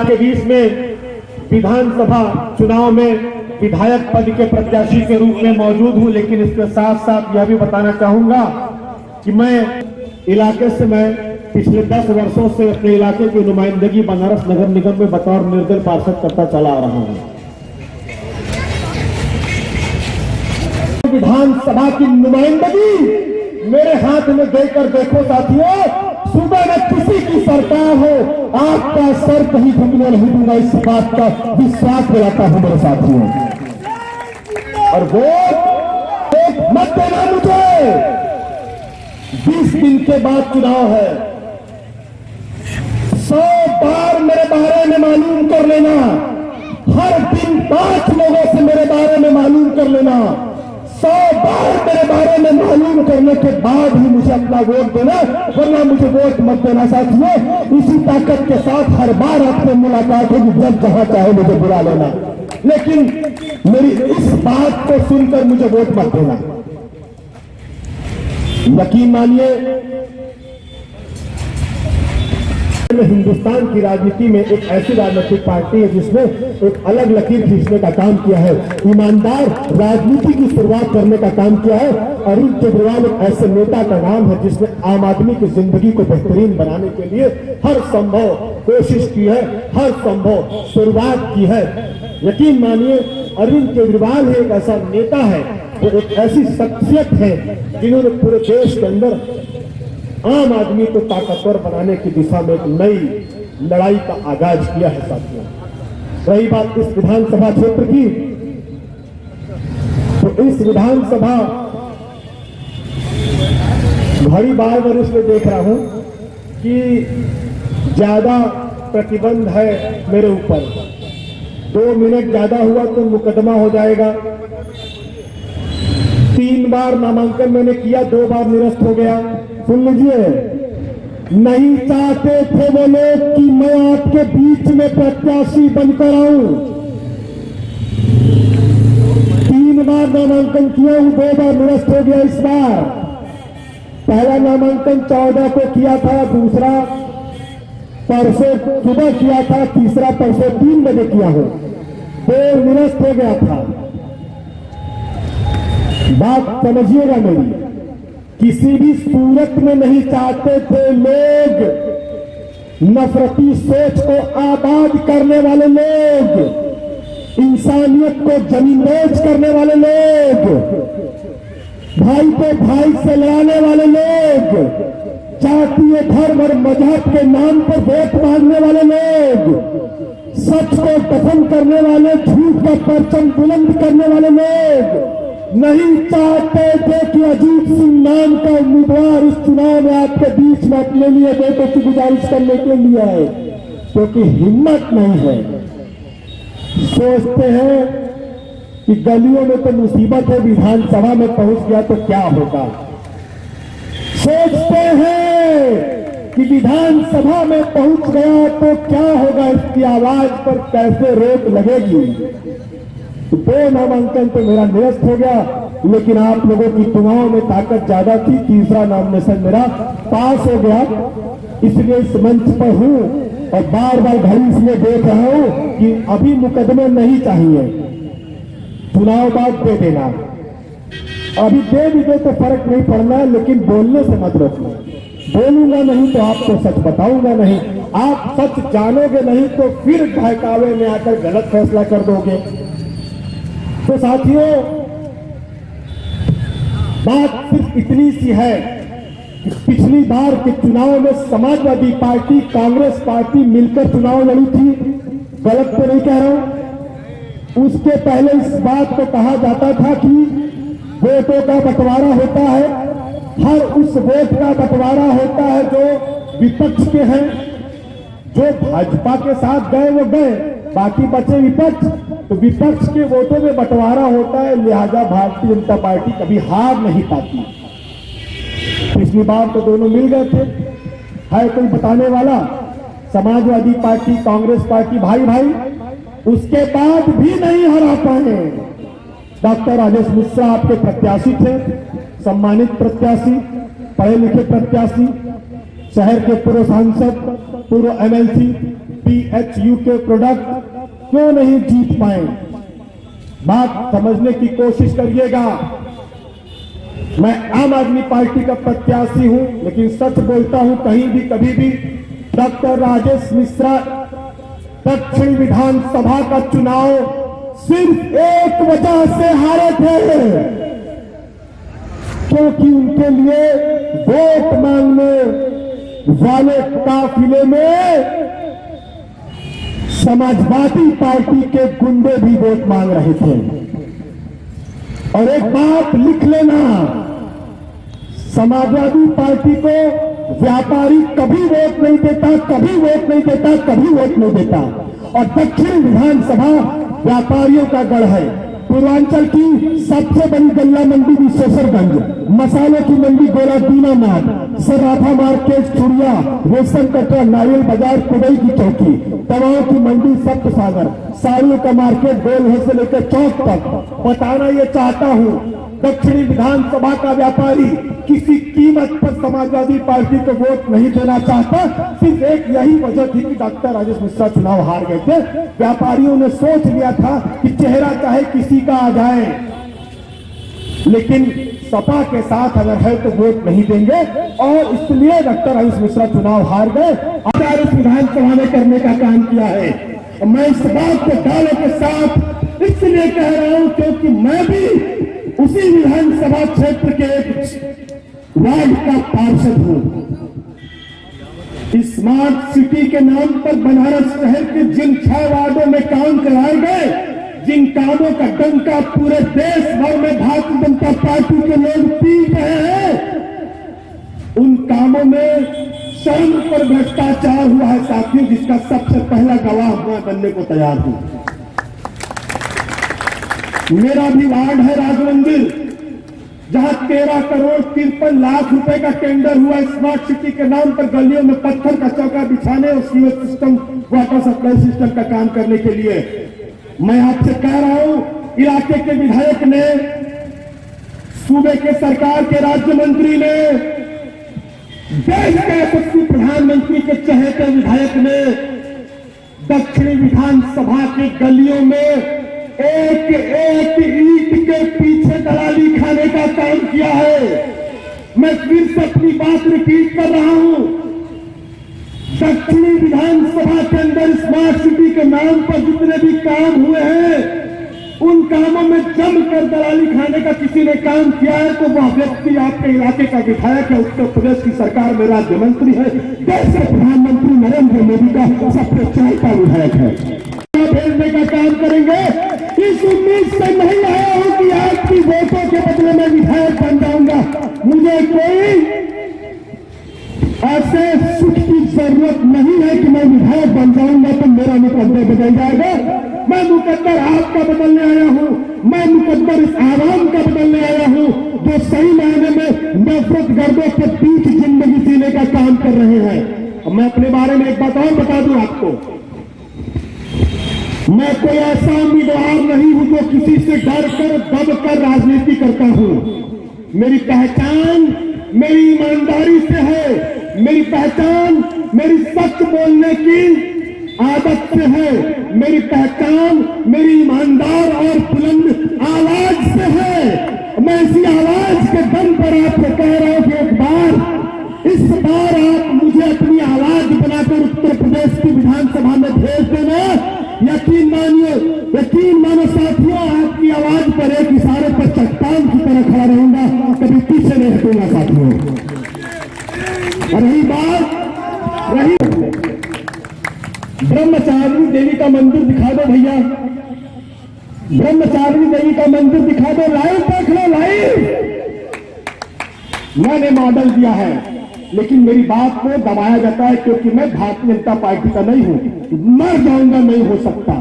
के बीच में विधानसभा चुनाव में विधायक पद के प्रत्याशी के रूप में मौजूद हूं, लेकिन इसके साथ साथ यह भी बताना चाहूंगा कि मैं इलाके से पिछले 10 वर्षों से अपने इलाके की नुमाइंदगी बनारस नगर निगम में बतौर निर्दल पार्षद करता चला आ रहा हूं। विधानसभा की नुमाइंदगी मेरे हाथ में देकर देखो साथियों, सुबह में किसी की सरकार हो, आपका सर कहीं झुकने नहीं दूंगा, इस बात का विश्वास दिलाता हूं मेरे साथियों। और वोट मत देना मुझे, 20 दिन के बाद चुनाव है, 100 बार मेरे बारे में मालूम कर लेना, हर दिन 5 लोगों से मेरे बारे में मालूम कर लेना, 100 बार मेरे बारे में मालूम करने के बाद ही मुझे अपना वोट देना, वरना मुझे वोट मत देना साथियों। इसी ताकत के साथ हर बार आपसे मुलाकात होगी, जब जहां चाहे मुझे बुला लेना, लेकिन मेरी इस बात को सुनकर मुझे वोट मत देना। यकीन मानिए, हिंदुस्तान की राजनीति में एक ऐसी राजनीतिक पार्टी है जिसने एक अलग लकीर खींचने का काम किया है, ईमानदार राजनीति की शुरुआत करने का काम किया है। अरविंद केजरीवाल एक ऐसे नेता का नाम है जिसने आम आदमी की जिंदगी को बेहतरीन बनाने के लिए हर संभव कोशिश की है, हर संभव शुरुआत की है। यकीन मानिए, अरविंद केजरीवाल ही एक ऐसा नेता है, वो एक ऐसी शख्सियत है जिन्होंने पूरे देश के अंदर आम आदमी को ताकतवर बनाने की दिशा में एक नई लड़ाई का आगाज किया है साथियों। रही बात इस विधानसभा क्षेत्र की, तो इस विधानसभा घड़ी बार इसलिए देख रहा हूं कि ज्यादा प्रतिबंध है मेरे ऊपर, 2 मिनट ज्यादा हुआ तो मुकदमा हो जाएगा। 3 बार नामांकन मैंने किया, 2 बार निरस्त हो गया। सुन लीजिए, नहीं चाहते थे वो लोग कि मैं आपके बीच में प्रत्याशी बनकर आऊं। 3 बार नामांकन किया हूं, 2 बार निरस्त हो गया। इस बार पहला नामांकन 14 को किया था, दूसरा परसों सुबह किया था, तीसरा परसों 3 बजे किया हूं, 2 निरस्त हो गया था। बात समझिएगा मेरी, किसी भी सूरत में नहीं चाहते थे लोग, नफरती सोच को आबाद करने वाले लोग, इंसानियत को जमींदोज करने वाले लोग, भाई को भाई से लड़ाने वाले लोग, जातीय धर्म और मजहब के नाम पर वोट मांगने वाले लोग, सच को दफन करने वाले, झूठ का परचम बुलंद करने वाले लोग नहीं चाहते थे कि अजीत सिंह नाम का उम्मीदवार इस चुनाव में आपके बीच में अपने लिए वोटों की गुजारिश करने के लिए आए, क्योंकि हिम्मत नहीं है। सोचते हैं कि गलियों में तो मुसीबत है, विधानसभा में पहुंच गया तो क्या होगा। सोचते हैं कि विधानसभा में पहुंच गया तो क्या होगा, इसकी आवाज पर कैसे रोक लगेगी। 2 नामांकन तो मेरा निरस्त हो गया, लेकिन आप लोगों की दुआओं में ताकत ज्यादा थी, तीसरा नॉमिनेशन मेरा पास हो गया। इसलिए इस मंच पर हूं और बार बार घड़ी इसलिए देख रहा हूं कि अभी मुकदमे नहीं चाहिए, चुनाव बाद दे देना। अभी दे भी दे तो फर्क नहीं पड़ना, लेकिन बोलने से मत रोकना। बोलूंगा नहीं तो आपको सच बताऊंगा नहीं, आप सच जानोगे नहीं तो फिर बहकावे में आकर गलत फैसला कर दोगे। तो साथियों, बात सिर्फ इतनी सी है कि पिछली बार के चुनाव में समाजवादी पार्टी, कांग्रेस पार्टी मिलकर चुनाव लड़ी थी, गलत तो नहीं कह रहा हूं। उसके पहले इस बात को कहा जाता था कि वोटों का बंटवारा होता है, हर उस वोट का बंटवारा होता है जो विपक्ष के हैं, जो भाजपा के साथ गए वो गए, बाकी बचे विपक्ष, तो विपक्ष के वोटों में बंटवारा होता है, लिहाजा भारतीय जनता पार्टी कभी हार नहीं पाती। पिछली बार तो दोनों मिल गए थे, है कोई बताने वाला? समाजवादी पार्टी, कांग्रेस पार्टी भाई भाई, उसके बाद भी नहीं हरा पाए। डॉक्टर राजेश मिश्रा आपके प्रत्याशी थे, सम्मानित प्रत्याशी, पढ़े लिखे प्रत्याशी, शहर के पूर्व सांसद, पूर्व एमएलसी, BHU के प्रोडक्ट क्यों नहीं जीत पाए? बात समझने की कोशिश करिएगा। मैं आम आदमी पार्टी का प्रत्याशी हूं, लेकिन सच बोलता हूं कहीं भी कभी भी। डॉक्टर राजेश मिश्रा दक्षिण विधानसभा का चुनाव सिर्फ एक वजह से हारे थे, क्योंकि उनके लिए वोट मांगने वाले काफिले में समाजवादी पार्टी के गुंडे भी वोट मांग रहे थे। और एक बात लिख लेना, समाजवादी पार्टी को व्यापारी कभी वोट नहीं देता, कभी वोट नहीं देता, कभी वोट नहीं देता। और दक्षिण विधानसभा व्यापारियों का गढ़ है। पूर्वांचल की सबसे बड़ी गल्ला मंडी विशेषरगंज, मसालों की मंडी गोला दीनानाथ, सराफा मार्केट चुड़िया, रेशम कटरा, नारियल बाजार, कुबई की चौकी, दवाओं की मंडी सप्त सागर, साड़ियों का मार्केट गोलघर से लेकर चौक तक। बताना ये चाहता हूं, दक्षिणी विधानसभा का व्यापारी किसी कीमत पर समाजवादी पार्टी को वोट नहीं देना चाहता। सिर्फ एक यही वजह थी कि डॉक्टर राजेश मिश्रा चुनाव हार गए थे। व्यापारियों ने सोच लिया था कि चेहरा चाहे किसी का आ जाए, लेकिन सपा के साथ अगर है तो वोट नहीं देंगे, और इसलिए डॉक्टर राजेश मिश्रा चुनाव हार गए। इस विधानसभा में करने का काम किया है। मैं इस बात को दालों के साथ इसलिए कह रहा हूं क्योंकि मैं भी उसी विधानसभा क्षेत्र के एक वार्ड का पार्षद हूं। स्मार्ट सिटी के नाम पर बनारस शहर के जिन 6 वार्डों में काम कराए गए, जिन कामों का डंका पूरे देश भर में भारतीय जनता पार्टी के लोग पीट रहे हैं, उन कामों में शर्म पर भ्रष्टाचार हुआ है साथियों, जिसका सबसे पहला गवाह मैं बनने को तैयार हूं। मेरा भी वार्ड है राजमंदिर, जहां 13 करोड़ 53 लाख रुपए का टेंडर हुआ स्मार्ट सिटी के नाम पर गलियों में पत्थर का चौका बिछाने और sewage system, water supply system का काम करने के लिए। मैं आपसे कह रहा हूं, इलाके के विधायक ने, सूबे के सरकार के राज्य मंत्री ने, देश के यशस्वी प्रधानमंत्री के चहेते विधायक ने दक्षिणी विधानसभा की गलियों में एक एक ईंट के पीछे दलाली खाने का काम किया है। मैं फिर से अपनी बात रिपीट कर रहा हूं, दक्षिणी विधानसभा के अंदर स्मार्ट सिटी के नाम पर जितने भी काम हुए हैं, उन कामों में जमकर दलाली खाने का किसी ने काम किया है तो वह व्यक्ति आपके इलाके का विधायक है, उत्तर प्रदेश की सरकार में राज्य मंत्री है, देश के प्रधानमंत्री नरेंद्र मोदी का सबसे चाहता विधायक है। भेजने का काम करेंगे। इस उम्मीद से नहीं आया हूं कि आपकी वोटों के बदले में विधायक बन जाऊंगा। मुझे कोई ऐसे सुख की जरूरत नहीं है कि मैं विधायक बन जाऊंगा तो मेरा मुकद्दर बदल जाएगा। मैं मुकद्दर आपका बदलने आया हूं, मैं मुकद्दर इस आवाम का बदलने आया हूं जो सही मायने में नफरत गर्दों के बीच जिंदगी जीने का काम कर रहे हैं। मैं अपने बारे में एक बात और बता दूं आपको, मैं कोई ऐसा उम्मीदवार नहीं हूं जो किसी से डर कर दब कर राजनीति करता हूं। मेरी पहचान मेरी ईमानदारी से है, मेरी पहचान मेरी सच बोलने की आदत से है, मेरी पहचान मेरी ईमानदार और बुलंद आवाज से है। मैं इसी आवाज के दम पर आपको कह रहा हूं कि एक बार, इस बार आप मुझे अपनी आवाज बनाकर उत्तर प्रदेश की विधानसभा में भेज देना। यकीन मानो साथियों, आपकी आवाज पर एक इशारे पर चट्टान की तरह खड़ा रहूंगा, कभी पीछे नहीं हटूंगा साथियों। और रही ब्रह्मचारिणी देवी का मंदिर दिखा दो भैया, ब्रह्मचारिणी देवी का मंदिर दिखा दो, लाइव देख लो, लाइव। मैंने मॉडल दिया है, लेकिन मेरी बात को दबाया जाता है क्योंकि मैं भारतीय जनता पार्टी का नहीं हूं। मर जाऊंगा, नहीं हो सकता,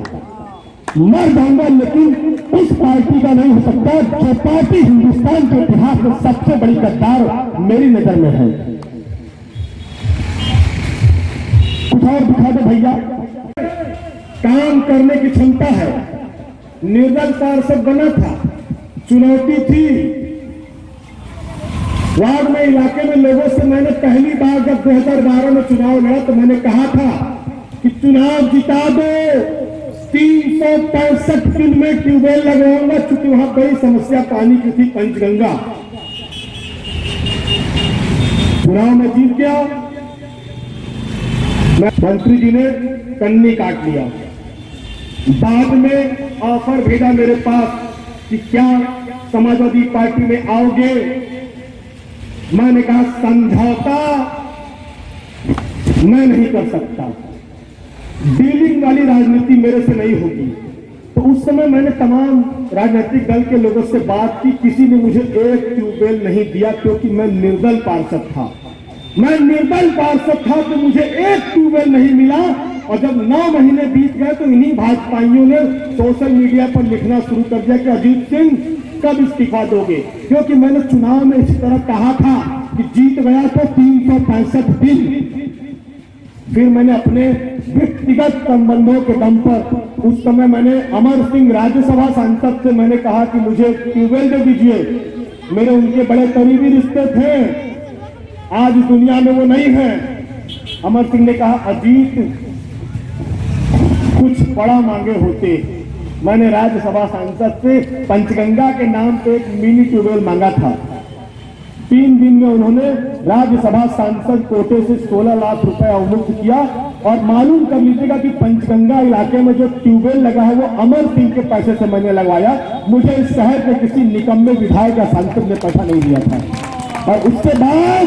मर जाऊंगा, लेकिन उस पार्टी का नहीं हो सकता जो पार्टी हिंदुस्तान के इतिहास में सबसे बड़ी गद्दार मेरी नजर में है। कुछ और दिखा दो भैया। काम करने की क्षमता है, निर्दल पार्षद बना था, चुनौती थी। वार्ड में, इलाके में लोगों से मैंने पहली बार जब 2012 में चुनाव लड़ा तो मैंने कहा था कि चुनाव जिता दो, 365 दिन में ट्यूबवेल लगवाऊंगा, चूंकि वहां बड़ी समस्या पानी की थी, पंचगंगा। चुनाव में जीत गया, मंत्री जी ने कन्नी काट लिया। बाद में ऑफर भेजा मेरे पास कि क्या समाजवादी पार्टी में आओगे। मैंने कहा समझौता मैं नहीं कर सकता, डीलिंग वाली राजनीति मेरे से नहीं होगी। तो उस समय मैंने तमाम राजनीतिक दल के लोगों से बात की, किसी ने मुझे एक ट्यूबवेल नहीं दिया, क्योंकि मैं निर्दल पार्षद था। मैं निर्दल पार्षद था तो मुझे एक ट्यूबवेल नहीं मिला। और जब 9 महीने बीत गए तो इन्हीं भाजपाइयों ने सोशल मीडिया पर लिखना शुरू कर दिया कि अजीत सिंह कब इस्तीफा दोगे, क्योंकि मैंने चुनाव में इसी तरह कहा था कि जीत गया तो 365 दिन। फिर मैंने अपने व्यक्तिगत संबंधों के दम पर, उस समय मैंने अमर सिंह राज्यसभा सांसद से मैंने कहा कि मुझे ट्यूबवेल दे दीजिए। मेरे उनके बड़े करीबी रिश्ते थे, आज दुनिया में वो नहीं है। अमर सिंह ने कहा अजीत कुछ बड़ा मांगे होते। मैंने राज्यसभा सांसद से पंचगंगा के नाम पे एक मिनी ट्यूबवेल मांगा था। 3 दिन में उन्होंने राज्यसभा सांसद कोटे से 16 लाख रुपए अवमुक्त किया। और मालूम कर लीजिएगा कि पंचगंगा इलाके में जो ट्यूबवेल लगा है वो अमर सिंह के पैसे से मैंने लगवाया। मुझे इस शहर के किसी निकम्मे विधायक या सांसद ने पैसा नहीं दिया था। और उसके बाद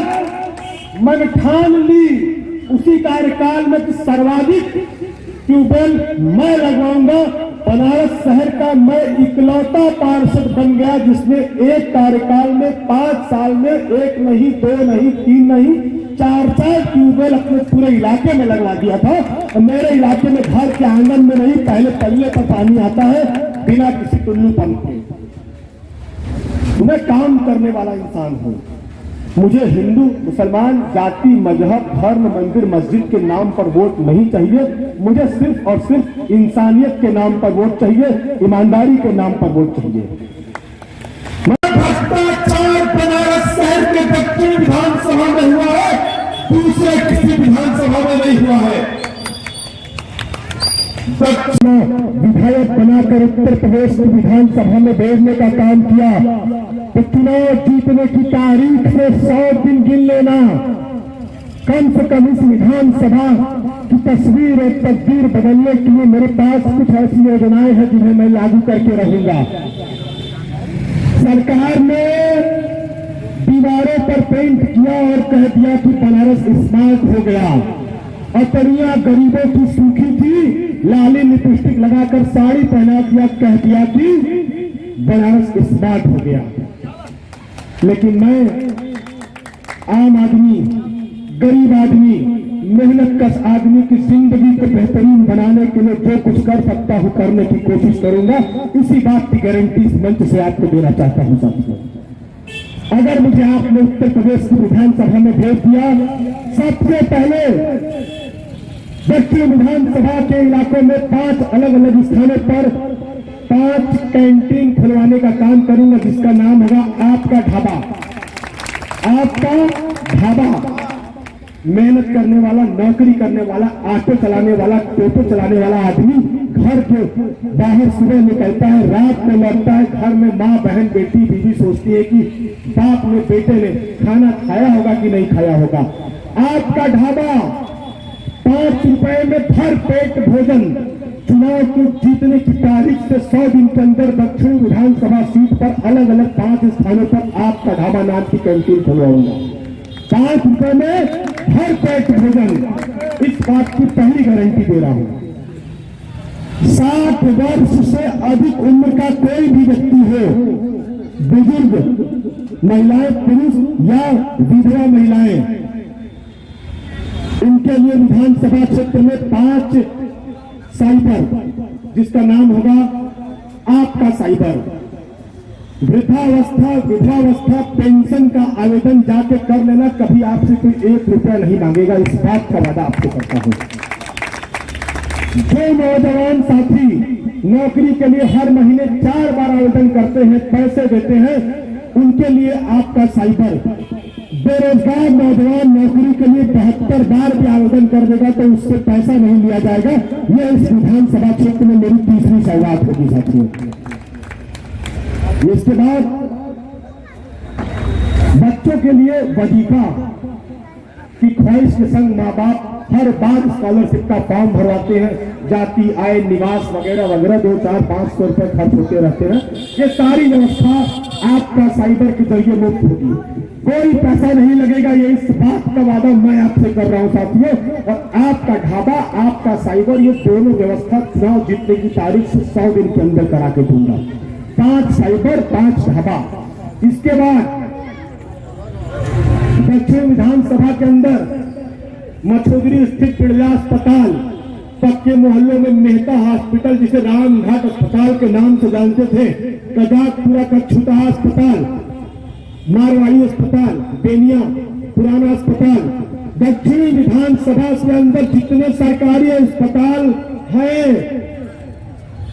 मैंने ठान ली उसी कार्यकाल में कि सर्वाधिक ट्यूबवेल मैं लगवाऊंगा। बनारस शहर का मैं इकलौता पार्षद बन गया जिसने एक कार्यकाल में 5 साल में 1 नहीं, 2 नहीं, 3 नहीं, 4 ट्यूबवेल अपने पूरे इलाके में लगवा दिया था। मेरे इलाके में घर के आंगन में नहीं, पहले तल्ले पर पानी आता है बिना किसी टुल्लू पंप के। मैं काम करने वाला इंसान हूं। मुझे हिंदू मुसलमान जाति मजहब धर्म मंदिर मस्जिद के नाम पर वोट नहीं चाहिए। मुझे सिर्फ और सिर्फ इंसानियत के नाम पर वोट चाहिए, ईमानदारी के नाम पर वोट चाहिए। भ्रष्टाचार बनारस शहर के दक्षिण विधानसभा में हुआ है, दूसरे किसी विधानसभा में नहीं हुआ है। विधायक बनाकर उत्तर प्रदेश में विधानसभा में भेजने का काम किया तो चुनाव जीतने की तारीख से 100 दिन गिन लेना। कम से कम इस विधानसभा की तस्वीर और तकदीर बदलने के लिए मेरे पास कुछ ऐसी योजनाएं हैं जिन्हें मैं लागू करके रहूंगा। सरकार ने दीवारों पर पेंट किया और कह दिया कि बनारस स्मार्ट हो गया। अतरिया गरीबों की सूखी थी, लाली लिपस्टिक लगाकर साड़ी पहना दिया, कह दिया कि बनारस स्मार्ट हो गया। लेकिन मैं आम आदमी, गरीब आदमी, मेहनत कश आदमी की जिंदगी को बेहतरीन बनाने के लिए जो कुछ कर सकता हूं करने की कोशिश करूंगा। इसी बात की गारंटी इस मंच से आपको देना चाहता हूं साथियों। अगर मुझे आपने उत्तर प्रदेश की विधानसभा में भेज दिया, सबसे पहले दक्षिण विधानसभा के इलाकों में 5 अलग अलग स्थानों पर 5 कैंटीन खुलवाने का काम करूंगा, जिसका नाम होगा आपका ढाबा। आपका ढाबा मेहनत करने वाला, नौकरी करने वाला, ऑटो चलाने वाला, टोटो चलाने वाला आदमी घर के बाहर सुबह निकलता है, रात में लौटता है। घर में माँ बहन बेटी बीवी सोचती है कि बाप ने बेटे ने खाना खाया होगा कि नहीं खाया होगा। आपका ढाबा 5 रुपए में भर पेट भोजन। चुनाव को जीतने की तारीख से 100 दिन के अंदर दक्षिण विधानसभा सीट पर अलग अलग 5 स्थानों पर आपका ढाबा नाम की कैंटीन खुलवाऊंगा। 5 रुपए में भर पेट भोजन, इस बात की पहली गारंटी दे रहा हूं। 60 वर्ष से अधिक उम्र का कोई भी व्यक्ति हो, बुजुर्ग महिलाएं, पुरुष या विधवा महिलाएं, इनके लिए विधानसभा क्षेत्र में 5 साइबर, जिसका नाम होगा आपका साइबर। वृद्धावस्था पेंशन का आवेदन जाके कर लेना, कभी आपसे कोई 1 रुपया नहीं मांगेगा, इस बात का वादा आपसे करता हूं। जो नौजवान साथी नौकरी के लिए हर महीने 4 बार आवेदन करते हैं, पैसे देते हैं, उनके लिए आपका साइबर। बेरोजगार नौजवान नौकरी के लिए 72 बार भी आवेदन कर देगा तो उससे पैसा नहीं लिया जाएगा। यह इस विधानसभा क्षेत्र में मेरी तीसरी सौगात होगी साथियों। इसके बाद बच्चों के लिए वजीफा की ख्वाहिश के संग माँ बाप हर बार स्कॉलरशिप का फॉर्म भरवाते हैं। जाति, आय, निवास वगैरह वगैरह 200-400-500 रुपए खर्च होते रहते हैं। ये सारी व्यवस्था आपका साइबर के जरिए मुफ्त होगी, कोई पैसा नहीं लगेगा। ये इस बात का वादा मैं आपसे कर रहा हूं साथियों। और आपका ढाबा, आपका साइबर, ये दोनों व्यवस्था चुनाव जीतने की तारीख से 100 दिन के अंदर करा के दूंगा। 5 साइबर, 5 ढाबा। इसके बाद दक्षिण विधानसभा के अंदर मछोदरी स्थित बिड़ला अस्पताल, पक्के मोहल्लों में मेहता हॉस्पिटल, जिसे रामघाट अस्पताल के नाम से जानते थे, कजाकपुरा का छुटा अस्पताल, मारवाड़ी अस्पताल, बेनिया पुराना अस्पताल, दक्षिणी विधानसभा के अंदर जितने सरकारी अस्पताल हैं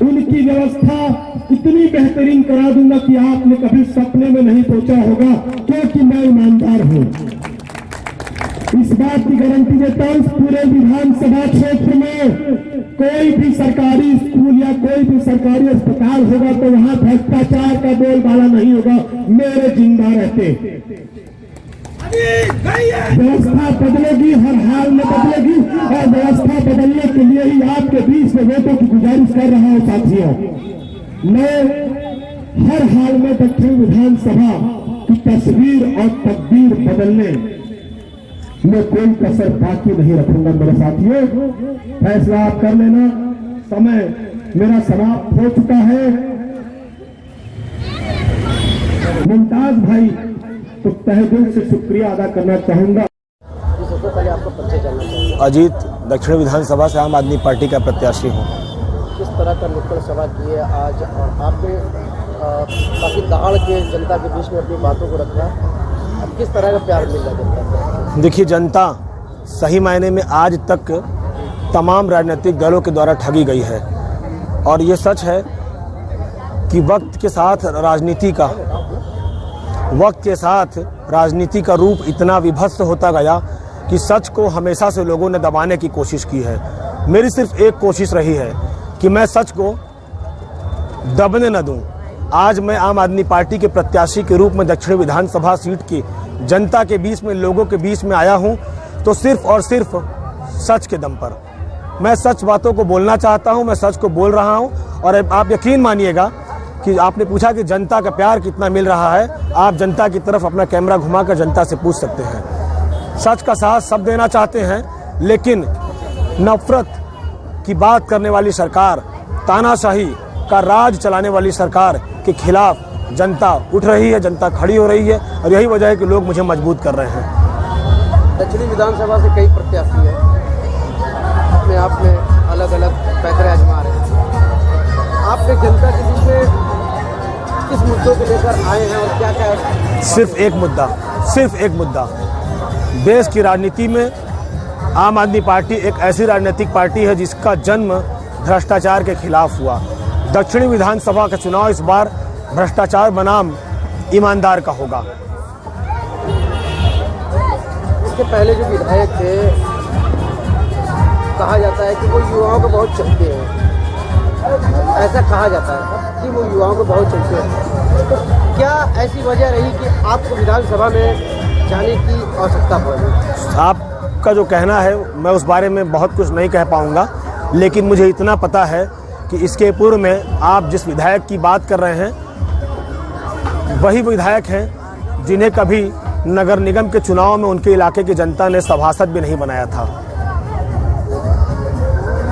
उनकी व्यवस्था इतनी बेहतरीन करा दूंगा कि आपने कभी सपने में नहीं सोचा होगा, क्योंकि मैं ईमानदार हूं। इस बात की गारंटी देता हूं, पूरे विधानसभा क्षेत्र में कोई भी सरकारी स्कूल या कोई भी सरकारी अस्पताल होगा तो वहां भ्रष्टाचार का बोलबाला नहीं होगा, मेरे जिंदा रहते। व्यवस्था बदलेगी, हर हाल में बदलेगी, और व्यवस्था बदलने के लिए ही आपके बीच में वोटों की गुजारिश कर रहा हूं साथियों। मैं हर हाल में दक्षिण विधानसभा की तस्वीर और तकदीर बदलने में कोई कसर बाकी नहीं रखूंगा मेरे साथियों। फैसला आप कर लेना, समय मेरा समाप्त हो चुका है। मुमताज भाई तो तहे दिल से शुक्रिया अदा करना चाहूंगा। अजीत, दक्षिण विधानसभा से आम आदमी पार्टी का प्रत्याशी हूँ। किस तरह का नुक्कड़ सभा की है आज, और आपने काफी दहाड़ के जनता के बीच में अपनी बातों को रखा, अब किस तरह का प्यार मिल रहा है जनता से? देखिए, जनता सही मायने में आज तक तमाम राजनीतिक दलों के द्वारा ठगी गई है, और ये सच है कि वक्त के साथ राजनीति का रूप इतना विभत्स होता गया कि सच को हमेशा से लोगों ने दबाने की कोशिश की है। मेरी सिर्फ एक कोशिश रही है कि मैं सच को दबने न दूं। आज मैं आम आदमी पार्टी के प्रत्याशी के रूप में दक्षिण विधानसभा सीट की जनता के बीच में, लोगों के बीच में आया हूं, तो सिर्फ और सिर्फ सच के दम पर। मैं सच बातों को बोलना चाहता हूं, मैं सच को बोल रहा हूं। और आप यकीन मानिएगा कि आपने पूछा कि जनता का प्यार कितना मिल रहा है, आप जनता की तरफ अपना कैमरा घुमाकर जनता से पूछ सकते हैं। सच का साथ सब देना चाहते हैं, लेकिन नफरत की बात करने वाली सरकार, तानाशाही का राज चलाने वाली सरकार के खिलाफ जनता उठ रही है, जनता खड़ी हो रही है, और यही वजह है कि लोग मुझे मजबूत कर रहे हैं। दक्षिणी विधानसभा से कई प्रत्याशी हैं, अपने आप में अलग अलग पैकरे आजमा रहे हैं। आपने जनता के बीच में किस मुद्दों को लेकर आए हैं और क्या क्या? सिर्फ एक मुद्दा। देश की राजनीति में आम आदमी पार्टी एक ऐसी राजनीतिक पार्टी है जिसका जन्म भ्रष्टाचार के खिलाफ हुआ। दक्षिणी विधानसभा का चुनाव इस बार भ्रष्टाचार बनाम ईमानदार का होगा। इसके पहले जो विधायक थे, कहा जाता है कि वो युवाओं को बहुत चाहते हैं, ऐसा कहा जाता है कि वो युवाओं को बहुत चाहते हैं। तो क्या ऐसी वजह रही कि आपको विधानसभा में जाने की आवश्यकता पड़ी? आपका जो कहना है, मैं उस बारे में बहुत कुछ नहीं कह पाऊंगा, लेकिन मुझे इतना पता है कि इसके पूर्व में आप जिस विधायक की बात कर रहे हैं वही विधायक हैं जिन्हें कभी नगर निगम के चुनाव में उनके इलाके की जनता ने सभासद भी नहीं बनाया था।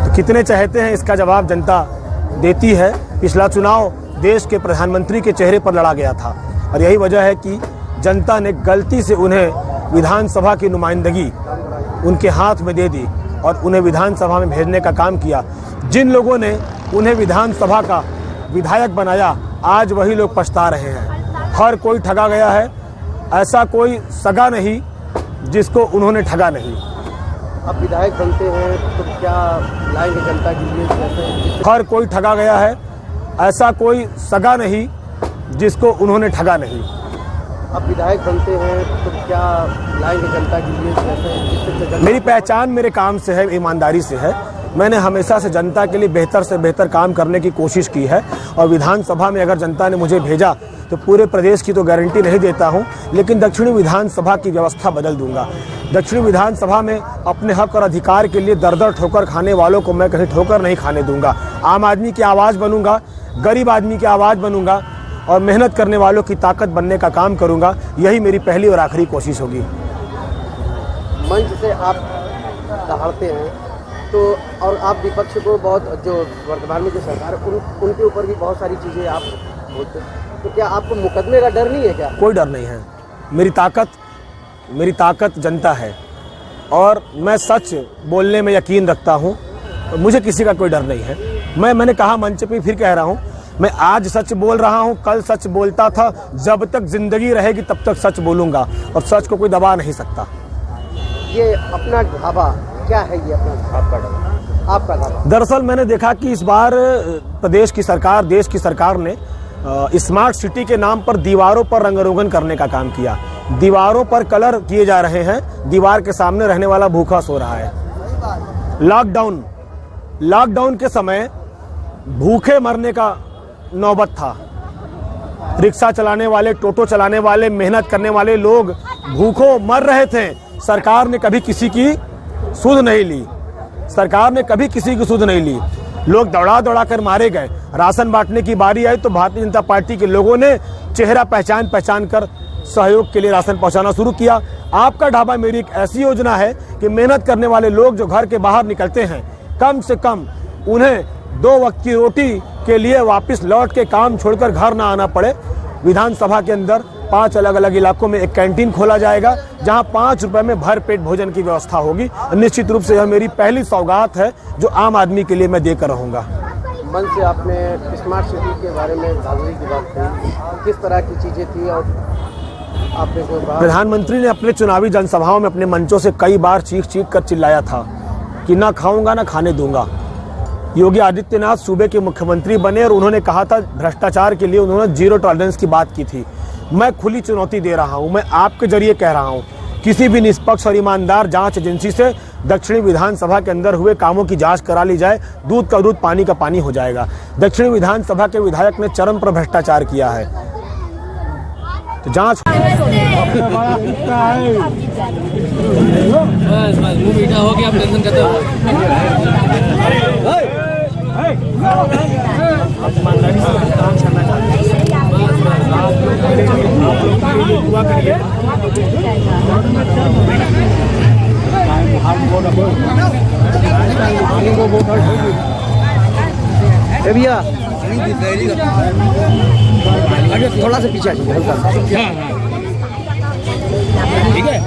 तो कितने चाहते हैं, इसका जवाब जनता देती है। पिछला चुनाव देश के प्रधानमंत्री के चेहरे पर लड़ा गया था, और यही वजह है कि जनता ने गलती से उन्हें विधानसभा की नुमाइंदगी उनके हाथ में दे दी और उन्हें विधानसभा में भेजने का काम किया। जिन लोगों ने उन्हें विधानसभा का विधायक बनाया, आज वही लोग पछता रहे हैं। हर कोई ठगा गया है, ऐसा कोई सगा नहीं जिसको उन्होंने ठगा नहीं। अब विधायक बनते हैं तो क्या लाएंगे जनता के लिए? हर कोई ठगा गया है, ऐसा कोई सगा नहीं जिसको उन्होंने ठगा नहीं। अब विधायक बनते हैं तो क्या लाएंगे जनता के लिए कैसे? मेरी पहचान मेरे काम से है, ईमानदारी से है। मैंने हमेशा से जनता के लिए बेहतर से बेहतर काम करने की कोशिश की है और विधानसभा में अगर जनता ने मुझे भेजा तो पूरे प्रदेश की तो गारंटी नहीं देता हूं, लेकिन दक्षिणी विधानसभा की व्यवस्था बदल दूंगा। दक्षिणी विधानसभा में अपने हक और अधिकार के लिए दर दर ठोकर खाने वालों को मैं कहीं ठोकर नहीं खाने दूंगा। आम आदमी की आवाज़ बनूंगा, गरीब आदमी की आवाज़ बनूंगा और मेहनत करने वालों की ताकत बनने का काम करूंगा। यही मेरी पहली और आखिरी कोशिश होगी। मंच से आप दहाड़ते हैं तो, और आप विपक्ष को बहुत, जो वर्तमान में जो सरकार है उनके ऊपर भी बहुत सारी चीज़ें आप बोलते हैं, तो क्या आपको मुकदमे का डर नहीं है? क्या कोई डर नहीं है। मेरी ताकत जनता है और मैं सच बोलने में यकीन रखता हूँ। मुझे किसी का कोई डर नहीं है। मैंने कहा मंच पे, फिर कह रहा हूँ, मैं आज सच बोल रहा हूँ, कल सच बोलता था। जब तक जिंदगी रहेगी तब तक सच बोलूँगा और सच को कोई दबा नहीं सकता। ये अपना ढाबा क्या है? ये अपना आपका ढाबा? दरअसल मैंने देखा कि इस बार प्रदेश की सरकार, देश की सरकार ने स्मार्ट सिटी के नाम पर दीवारों पर रंगरोगन करने का काम किया। दीवारों पर कलर किए जा रहे हैं, दीवार के सामने रहने वाला भूखा सो रहा है। लॉकडाउन के समय भूखे मरने का नौबत था। रिक्शा चलाने वाले, टोटो चलाने वाले, मेहनत करने वाले लोग भूखों मर रहे थे। सरकार ने कभी किसी की सुध नहीं ली। लोग दौड़ा कर मारे गए। राशन बांटने की बारी आई तो भारतीय जनता पार्टी के लोगों ने चेहरा पहचान कर सहयोग के लिए राशन पहुंचाना शुरू किया। आपका ढाबा मेरी एक ऐसी योजना है कि मेहनत करने वाले लोग जो घर के बाहर निकलते हैं, कम से कम उन्हें 2 वक्त की रोटी के लिए वापस लौट के काम छोड़कर घर ना आना पड़े। विधानसभा के अंदर 5 अलग अलग इलाकों में एक कैंटीन खोला जाएगा जहां 5 रुपए में भरपेट भोजन की व्यवस्था होगी। निश्चित रूप से यह मेरी पहली सौगात है जो आम आदमी के लिए मैं देकर रहूंगा। मन से आपने स्मार्ट सिटी के बारे में धांधली की बात कही, किस तरह की चीजें थी और आपने जो प्रधानमंत्री ने अपने चुनावी जनसभाओं में अपने मंचों से कई बार चीख कर चिल्लाया था कि ना खाऊंगा ना खाने दूंगा। योगी आदित्यनाथ सूबे के मुख्यमंत्री बने और उन्होंने कहा था भ्रष्टाचार के लिए उन्होंने 0 टॉलरेंस की बात की थी। मैं खुली चुनौती दे रहा हूं, मैं आपके जरिए कह रहा हूं, किसी भी निष्पक्ष और ईमानदार जांच एजेंसी से दक्षिणी विधानसभा के अंदर हुए कामों की जांच करा ली जाए। दूध का दूध, पानी का पानी हो जाएगा। दक्षिणी विधानसभा के विधायक ने चरम पर भ्रष्टाचार किया है तो जांच हो गया, आप टेंशन करते हो। भैया थोड़ा सा पीछे आइए, हल्का सा। ठीक है।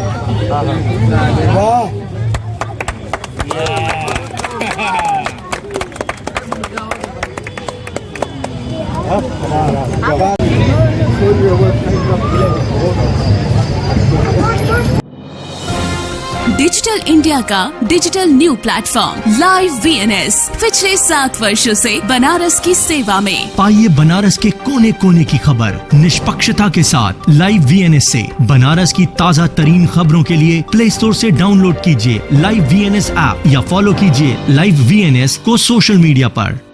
डिजिटल इंडिया का digital new platform live VNS पिछले 7 वर्षों से बनारस की सेवा में। पाइए बनारस के कोने कोने की खबर निष्पक्षता के साथ लाइव VNS से। बनारस की ताज़ा तरीन खबरों के लिए प्ले स्टोर से डाउनलोड कीजिए लाइव VNS ऐप या फॉलो कीजिए लाइव VNS को सोशल मीडिया पर।